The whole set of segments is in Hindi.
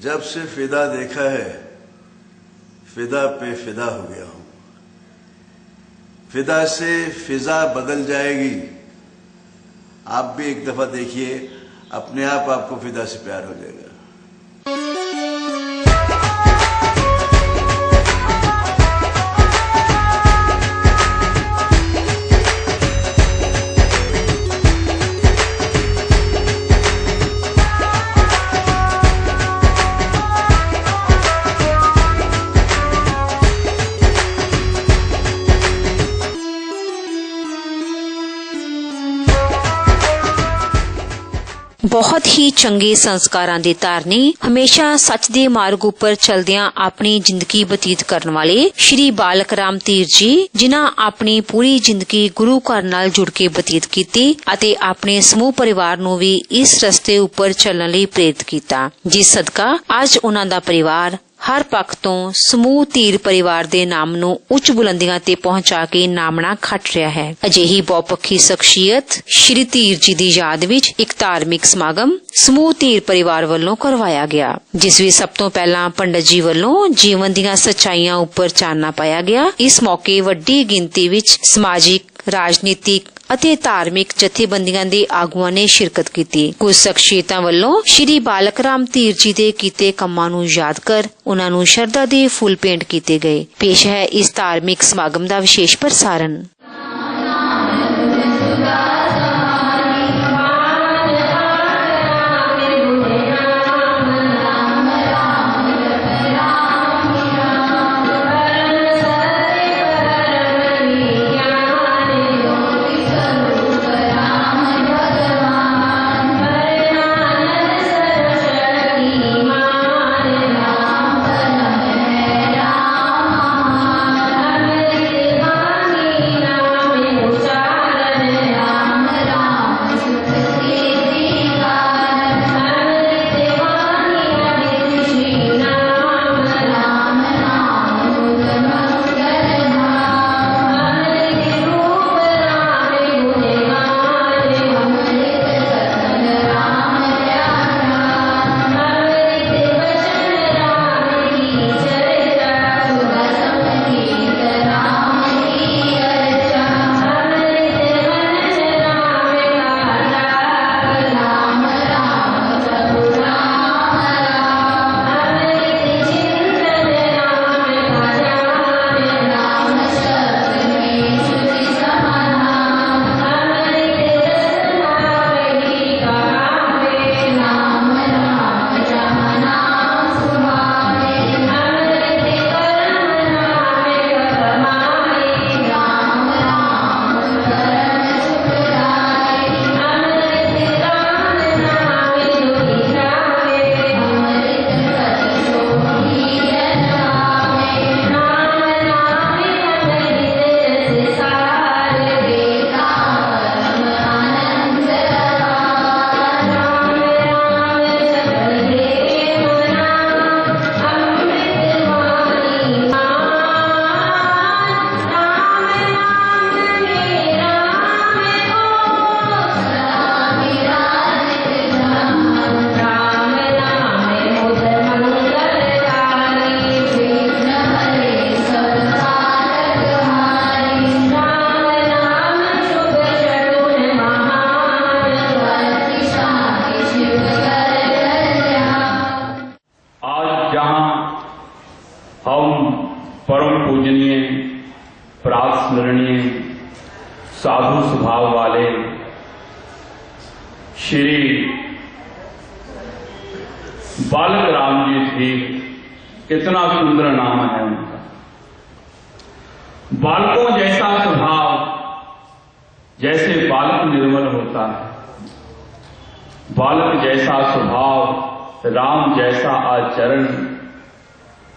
जब से फिदा देखा है फिदा पे फिदा हो गया हूं। फिदा से फिजा बदल जाएगी। आप भी एक दफा देखिए, अपने आप आपको फिदा से प्यार हो जाएगा। ਬਹੁਤ ਹੀ ਚੰਗੇ ਸੰਸਕਾਰਾਂ ਦੇ ਧਾਰਨੀ, ਹਮੇਸ਼ਾ ਸੱਚ ਦੇ ਮਾਰਗ ਉੱਪਰ ਚਲਦਿਆਂ ਆਪਣੀ ਜ਼ਿੰਦਗੀ ਬਤੀਤ ਕਰਨ ਵਾਲੇ ਸ਼੍ਰੀ ਬਾਲਕ ਰਾਮ ਧੀਰ ਜੀ, ਜਿਨ੍ਹਾਂ ਆਪਣੀ ਪੂਰੀ ਜ਼ਿੰਦਗੀ ਗੁਰੂ ਘਰ ਨਾਲ ਜੁੜ ਕੇ ਬਤੀਤ ਕੀਤੀ ਅਤੇ ਆਪਣੇ ਸਮੂਹ ਪਰਿਵਾਰ ਨੂੰ ਵੀ ਇਸ ਰਸਤੇ ਉੱਪਰ ਚੱਲਣ ਲਈ ਪ੍ਰੇਰਿਤ ਕੀਤਾ, ਜਿਸ ਸਦਕਾ ਅੱਜ ਉਹਨਾਂ ਦਾ ਪਰਿਵਾਰ ਹਰ ਪੱਖ ਤੋਂ ਸਮੂਹ ਧੀਰ ਪਰਿਵਾਰ ਦੇ ਨਾਮ ਨੂੰ ਉੱਚ ਬੁਲੰਦੀਆਂ ਤੇ ਪਹੁੰਚਾ ਕੇ ਨਾਮਣਾ ਖੱਟ ਰਿਹਾ ਹੈ। ਅਜਿਹੀ ਬਹੁਪੱਖੀ ਸ਼ਖਸੀਅਤ ਸ਼੍ਰੀ ਧੀਰ ਜੀ ਦੀ ਯਾਦ ਵਿੱਚ ਇੱਕ ਧਾਰਮਿਕ ਸਮਾਗਮ ਸਮੂਹ ਧੀਰ ਪਰਿਵਾਰ ਵੱਲੋਂ ਕਰਵਾਇਆ ਗਿਆ, ਜਿਸ ਵਿੱਚ ਸਭ ਤੋਂ ਪਹਿਲਾਂ ਪੰਡਤ ਜੀ ਵੱਲੋਂ ਜੀਵਨ ਦੀਆਂ ਸੱਚਾਈਆਂ ਉੱਪਰ ਚਾਨਣਾ ਪਾਇਆ ਗਿਆ। ਇਸ ਮੌਕੇ ਵੱਡੀ ਗਿਣਤੀ ਵਿੱਚ ਸਮਾਜਿਕ, ਰਾਜਨੀਤਿਕ ਅਤੇ ਧਾਰਮਿਕ ਜਥੇਬੰਦੀਆਂ ਦੇ ਆਗੂਆਂ ਨੇ ਸ਼ਿਰਕਤ ਕੀਤੀ। ਕੁਝ ਸ਼ਖਸੀਅਤਾਂ ਵੱਲੋਂ ਸ਼੍ਰੀ ਬਾਲਕ ਰਾਮ ਧੀਰ ਜੀ ਦੇ ਕੀਤੇ ਕੰਮਾਂ ਨੂੰ ਯਾਦ ਕਰ ਉਨ੍ਹਾਂ ਨੂੰ ਸ਼ਰਧਾ ਦੇ ਫੁੱਲ ਭੇਂਟ ਕੀਤੇ ਗਏ। ਪੇਸ਼ ਹੈ ਇਸ ਧਾਰਮਿਕ ਸਮਾਗਮ ਦਾ ਵਿਸ਼ੇਸ਼ ਪ੍ਰਸਾਰਣ। प्रातस्मरणीय साधु स्वभाव वाले श्री बालक राम जी थी। कितना सुंदर नाम है उनका। बालकों जैसा स्वभाव, जैसे बालक निर्मल होता है, बालक जैसा स्वभाव, राम जैसा आचरण।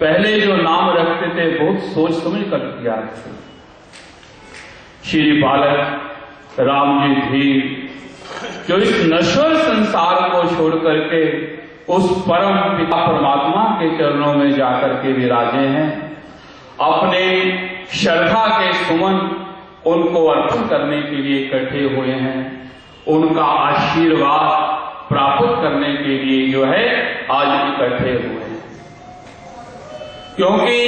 पहले जो नाम रखते थे बहुत सोच समझ कर किया थे। श्री बालक राम जी थी जो इस नश्वर संसार को छोड़ करके उस परम पिता परमात्मा के चरणों में जाकर के विराजे हैं। अपने श्रद्धा के सुमन उनको अर्पण करने के लिए इकट्ठे हुए हैं। उनका आशीर्वाद प्राप्त करने के लिए जो है आज इकट्ठे हुए हैं। क्योंकि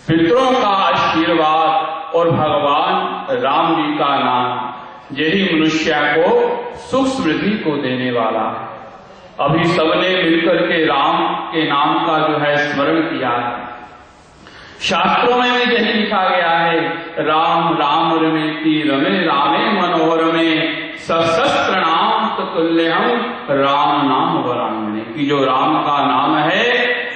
पितरों का आशीर्वाद और भगवान राम जी का नाम यही मनुष्य को सुख समृद्धि को देने वाला है। अभी सबने मिलकर के राम के नाम का जो है स्मरण किया है। शास्त्रों में भी यही लिखा गया है, राम राम रमेति रमे रामे मनोहर में सशस्त्र नाम तुल्यम राम नाम वरांगने, कि जो राम का नाम है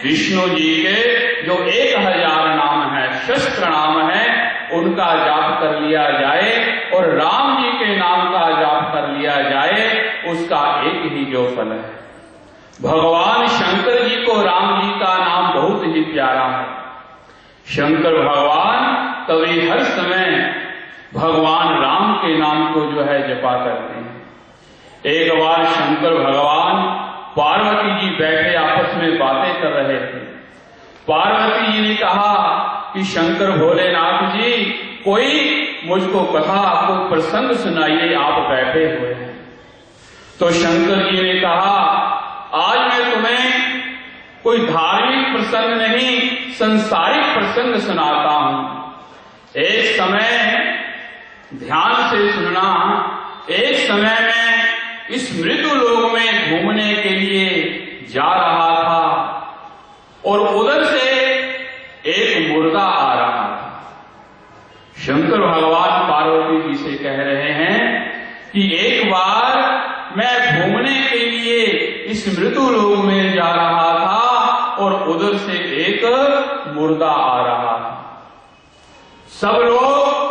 विष्णु जी के जो 1000 नाम है, शस्त्र नाम है, उनका जाप कर लिया जाए और राम जी के नाम का जाप कर लिया जाए, उसका एक ही जो फल है। भगवान शंकर जी को राम जी का नाम बहुत ही प्यारा है। शंकर भगवान कभी हर समय भगवान राम के नाम को जो है जपा करते हैं। एक बार शंकर भगवान पार्वती जी बैठे आपस में बातें कर रहे थे। पार्वती जी ने कहा कि शंकर भोलेनाथ जी, कोई मुझको कथा, कोई प्रसंग सुनाइए, आप बैठे हुए हैं। तो शंकर जी ने कहा, आज मैं तुम्हें कोई धार्मिक प्रसंग नहीं, संसारिक प्रसंग सुनाता हूं। एक समय ध्यान से सुनना, एक समय में इस मृत्यु लोक में घूमने के लिए जा रहा था और उधर से एक मुर्दा आ रहा था। शंकर भगवान पार्वती जी से कह रहे हैं कि एक बार मैं घूमने के लिए इस मृत्यु लोक में जा रहा था और उधर से एक मुर्दा आ रहा था। सब लोग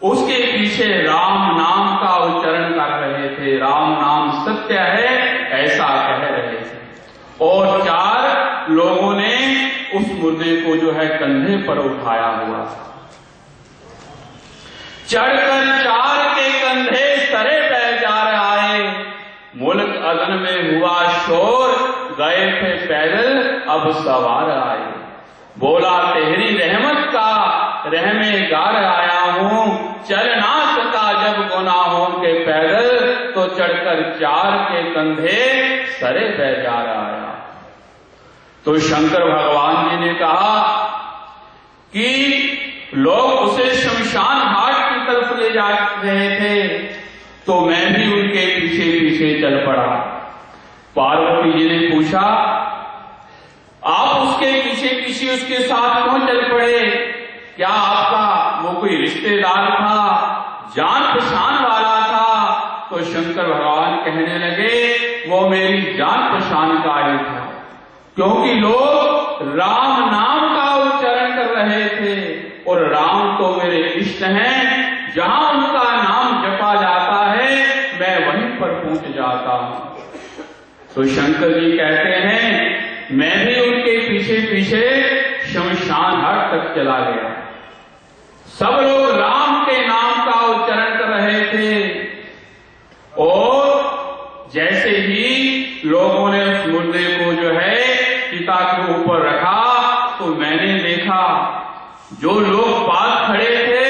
उसके पीछे राम नाम का उच्चारण कर रहे थे, राम नाम सत्य है, ऐसा कह रहे थे। और 4 लोगों ने उस मुर्दे को जो है कंधे पर उठाया हुआ था। चढ़कर 4 के कंधे सरे बैजार आए, मुल्क अदन में हुआ शोर, गए थे पैदल अब सवार आए। बोला तेरी रहमत का रहमे गार आया हूं, चल ना सका जब गुनाहों के पैदल, तो चढ़कर 4 के कंधे सरे बैजार आया। तो शंकर भगवान जी ने कहा कि लोग उसे शमशान घाट की तरफ ले जा रहे थे, तो मैं भी उनके पीछे पीछे चल पड़ा। पार्वती जी ने पूछा, आप उसके पीछे पीछे उसके साथ क्यों चल पड़े? क्या आपका वो कोई रिश्तेदार था, जान पहचान वाला था? तो शंकर भगवान कहने लगे, वो मेरी जान पहचान का ही था, क्योंकि लोग राम नाम का उच्चारण कर रहे थे और राम तो मेरे इष्ट हैं। जहां उनका नाम जपा जाता है मैं वहीं पर पहुंच जाता हूं। तो शंकर जी कहते हैं, मैं भी उनके पीछे पीछे शमशान घाट तक चला गया। सब लोग राम के नाम का उच्चारण कर रहे थे और जैसे ही लोगों ने उस मुर्दे को जो है चिता के ऊपर रखा, तो मैंने देखा जो लोग पास खड़े थे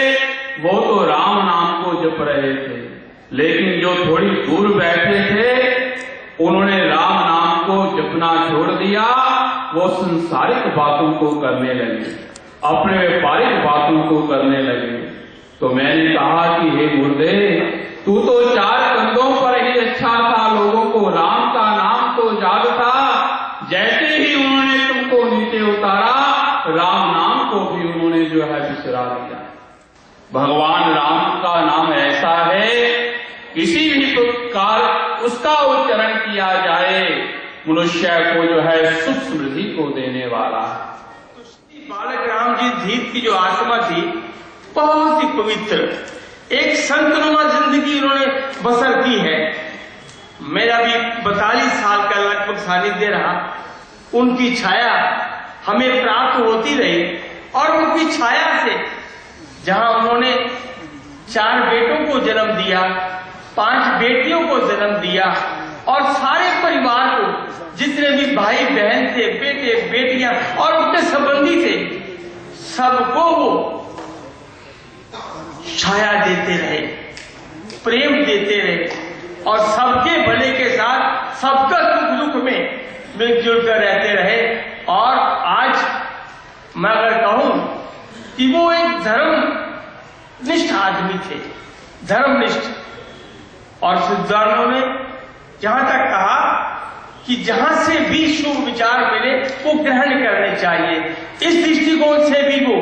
वो तो राम नाम को जप रहे थे, लेकिन जो थोड़ी दूर बैठे थे उन्होंने राम नाम को जपना छोड़ दिया। वो संसारिक बातों को करने लगे, अपने व्यापारिक बातों को करने लगे। तो मैंने कहा कि हे मुर्दे, तू तो 4 कंधों पर ही अच्छा था, लोगों को राम का नाम तो याद था। जैसे ही उन्होंने तुमको नीचे उतारा, राम नाम को भी उन्होंने जो है बिसरा दिया। भगवान राम का नाम ऐसा है, किसी भी प्रकार उसका उच्चारण किया जाए, मनुष्य को जो है सुख समृद्धि को देने वाला है। बालक राम जी धीर की जो आत्मा थी बहुत ही पवित्र, एक संतनुमा जिंदगी उन्होंने बसर की है। मेरा भी 42 साल का लगभग सानिध्य रहा, उनकी छाया हमें प्राप्त होती रही और उनकी छाया से जहां उन्होंने 4 बेटों को जन्म दिया, 5 बेटियों को जन्म दिया और सारे परिवार को, जितने भी भाई बहन थे, बेटे बेटियां और उनके संबंधी थे, सबको वो छाया देते रहे, प्रेम देते रहे। और सबके भले के साथ सबका सुख दुख में मिलजुल कर रहते रहे। और आज मैं अगर कहूं कि वो एक धर्मनिष्ठ आदमी थे, धर्मनिष्ठ, और सिद्धांतों ने जहां तक कहा कि जहां से भी शुभ विचार मिले वो ग्रहण करने चाहिए। इस दृष्टिकोण से भी वो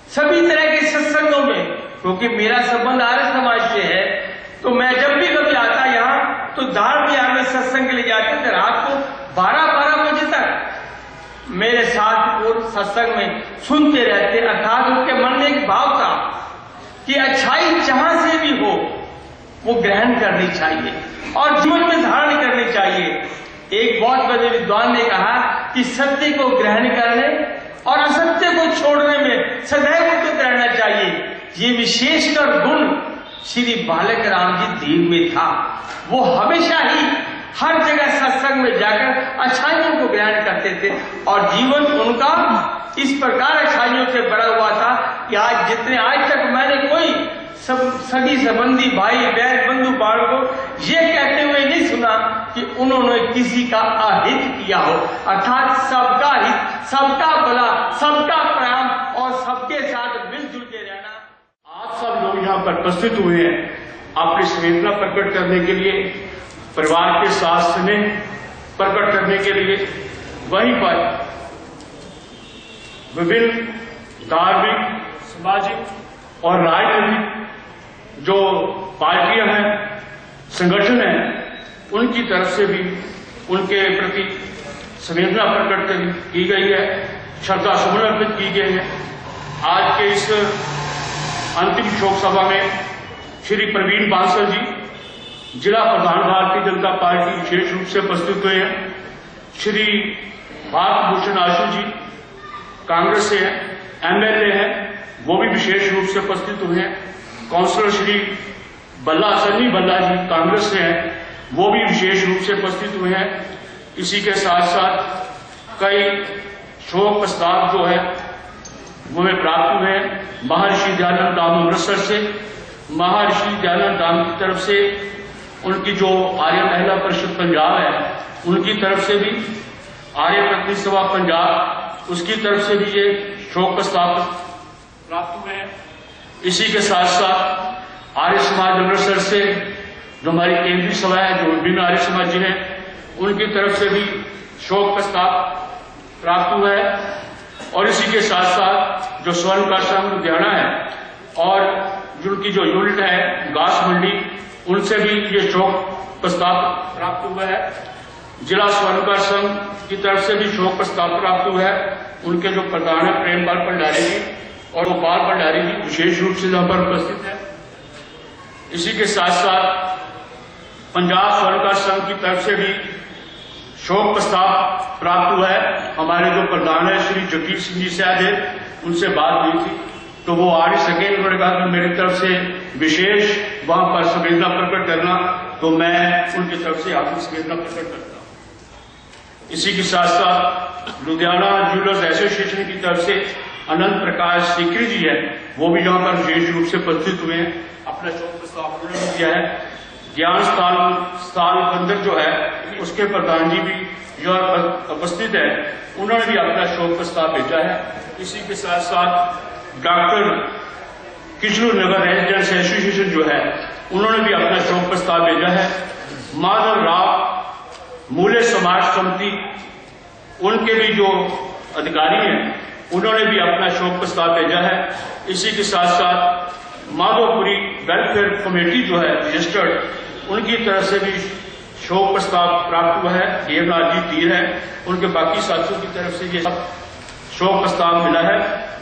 सभी तरह के सत्संगों में, क्योंकि मेरा संबंध आर्य समाज से है, तो मैं जब भी कभी आता यहाँ तो धार बिहार में सत्संग के लिए जाते थे। रात को 12-12 बजे तक मेरे साथ वो सत्संग में सुनते रहते। अर्थात उनके मन में एक भाव था कि अच्छाई जहां से भी हो वो ग्रहण करनी चाहिए और जीवन में धारण करनी चाहिए। एक बहुत बड़े विद्वान ने कहा कि सत्य को ग्रहण करने और असत्य को छोड़ने में सदैव उद्यत रहना चाहिए। ये विशेषकर गुण श्री बालक राम जी देव में था। वो हमेशा ही हर जगह सत्संग में जाकर अच्छाइयों को ग्रहण करते थे और जीवन उनका इस प्रकार अच्छाइयों से भरा हुआ था कि आज तक मैंने कोई सगी संबंधी भाई बहन बंधु बाढ़ को ये कहते हुए नहीं सुना कि उन्होंने किसी का अहित किया हो। अर्थात सबका हित, सबका भला, सबका प्रेम और सबके साथ मिलजुल के रहना। आप सब लोग यहाँ पर उपस्थित हुए हैं अपनी संवेदना प्रकट करने के लिए, परिवार के साथ स्नेह प्रकट करने के लिए। वहीं पर विभिन्न धार्मिक, सामाजिक और राजनीतिक जो पार्टियां हैं, संगठन हैं, उनकी तरफ से भी उनके प्रति संवेदना प्रकट की गई है, श्रद्धा सुमन अर्पित की गई है। आज के इस अंतिम शोक सभा में श्री प्रवीण बांसल जी, जिला प्रधान भारतीय जनता पार्टी, विशेष रूप से उपस्थित हुए हैं। श्री भारत भूषण आशु जी कांग्रेस से हैं, एमएलए हैं, वो भी विशेष रूप से उपस्थित हुए हैं। काउंसलर श्री सन्नी बल्ला जी कांग्रेस से हैं, वो भी विशेष रूप से उपस्थित हुए हैं। इसी के साथ साथ कई शोक प्रस्ताव जो है वो हमें प्राप्त हुए हैं। महर्षि दयानंद धाम अमृतसर से, महर्षि दयानंद धाम की तरफ से, उनकी जो आर्य महिला परिषद पंजाब है उनकी तरफ से भी, आर्य प्रतिनिधि सभा पंजाब उसकी तरफ से भी ये शोक प्रस्ताव प्राप्त हुए हैं। इसी के साथ साथ आर्य समाज अमृतसर से जो हमारी केंद्रीय सभा है, जो विभिन्न आर्य समाजी हैं, उनकी तरफ से भी शोक प्रस्ताव प्राप्त हुआ है। और इसी के साथ साथ जो स्वर्ण का संघ लुधियाना है और जिनकी जो यूनिट है घास मंडी, उनसे भी ये शोक प्रस्ताव प्राप्त हुआ है। जिला स्वर्णकार संघ की तरफ से भी शोक प्रस्ताव प्राप्त हुआ है। उनके जो प्रधान है प्रेमपाल भंडारी जी और गोपाल भंडारी जी विशेष रूप से यहाँ पर उपस्थित है। इसी के साथ साथ पंजाब स्वर्णकार संघ की तरफ से भी शोक प्रस्ताव प्राप्त हुआ है। हमारे जो प्रधान है श्री जगीर सिंह जी सहदेव, उनसे बात हुई थी तो वो आ नहीं सके। उन्होंने कहा कि मेरी तरफ से विशेष वहां पर संवेदना प्रकट करना, तो मैं उनकी तरफ से आपकी संवेदना प्रकट करता हूं। इसी के साथ साथ लुधियाना ज्वेलर्स एसोसिएशन की तरफ से अनंत प्रकाश सीकरी जी है, वो भी यहाँ पर विशेष रूप से उपस्थित हुए हैं। अपना शोक प्रस्ताव उन्होंने दिया है। ज्ञान स्थान बंदर जो है उसके प्रधान जी भी यहाँ पर उपस्थित है, उन्होंने भी अपना शोक प्रस्ताव भेजा है। इसी के साथ साथ डॉक्टर किशोर नगर रेजिडेंट्स एसोसिएशन जो है उन्होंने भी अपना शोक प्रस्ताव भेजा है। माधव राव मूल्य समाज समिति, उनके भी जो अधिकारी हैं उन्होंने भी अपना शोक प्रस्ताव भेजा है। इसी के साथ साथ माधोपुरी वेलफेयर कमेटी जो है रजिस्टर्ड, उनकी तरफ से भी शोक प्रस्ताव प्राप्त हुआ है। देवनाथ जी तीर है, उनके बाकी साथियों की तरफ से ये शोक प्रस्ताव मिला है।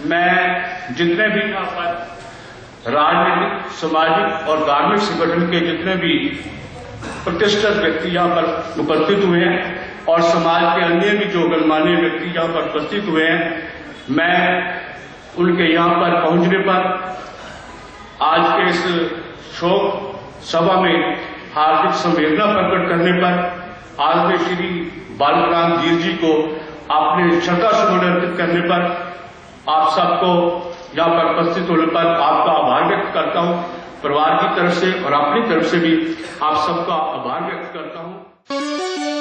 मैं जितने भी यहाँ पर राजनीतिक, सामाजिक और धार्मिक संगठन के जितने भी प्रतिष्ठित व्यक्ति यहाँ पर उपस्थित हुए हैं और समाज के अन्य भी जो गणमान्य व्यक्ति यहाँ पर उपस्थित हुए हैं, मैं उनके यहाँ पर पहुंचने पर आज के इस शोक सभा में हार्दिक संवेदना प्रकट करने पर आज श्री बालक राम धीर जी को अपने श्रद्धा सुमन अर्पित करने पर आप सबको यहाँ पर उपस्थित होने पर आपका आभार व्यक्त करता हूँ। परिवार की तरफ से और अपनी तरफ से भी आप सबका आभार व्यक्त करता हूं।